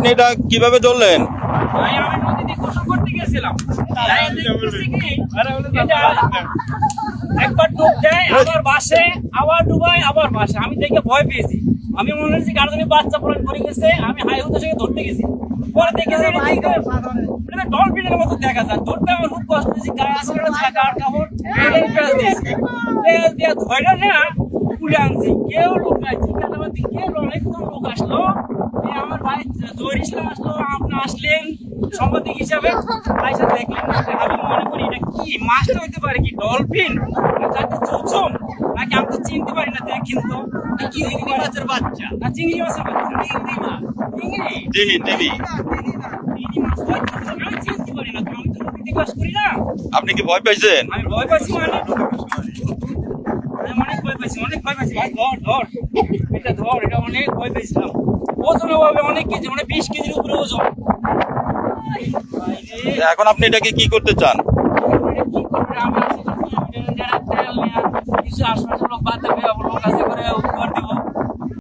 আপনি এটা কিভাবে ধরলেন? ভাই আমি নদীতে গোসল করতে গেছিলাম, তাই দেখতেছি কি এটা একবার ডুব দেয় আবার ভাসে, আবার ডুবায় আবার ভাসে। আমি দেখে ভয় পেয়েছি, আমি মনে হচ্ছে গার্জেনের বাচ্চা পড়ে গেছে। আমি হাই হুতে সঙ্গে ধরতে গেছি, পরে দেখেছি এটা ডলফিনের মতো দেখা যায়। ধরতে আমার খুব কষ্ট হয়েছে, গায়ে আসলে গাড় কাপড় পেঁয়াজ দিয়ে ধরে না তুলে আনছি। কেউ লোক নাই, জিজ্ঞাসাবাদ কেউ অনেকক্ষণ লোক আসলো, আমার ভাই জহির ইসলাম আসলো, আপনি আসলেন সাংবাদিক হিসাবে, আইসা দেখলেন। আমি মনে করি এটা কি মাছটা হইতে পারে, কি ডলফিন যাতে চুচুম নাকি আমি তো চিনতে পারি না। দেখেন তো কি চিংড়ি মাছের বাচ্চা না চিংড়ি মাছের বাচ্চা, চিংড়ি মাছ, চিংড়ি টিভি টিভি চিংড়ি মাছ আমি চিনতে পারি না, আমি তো নদীতে কাজ করি না। আপনি কি ভয় পাইছেন? আমি ভয় পাচ্ছি, মানে আমি অনেক ভয় পাইছি, অনেক ভয় পাইছি। ভাই ধর ধর এটা ধর, এটা অনেক ভয় পেয়েছিলাম। ওজন হবে অনেক কেজি, মানে 20 কেজির উপরে ওজন। এখন আপনি এটাকে কি করতে চান? কি করবে, আমি আছি, যারা তেল নেয়া কিছু আশপাশের লোক বাদ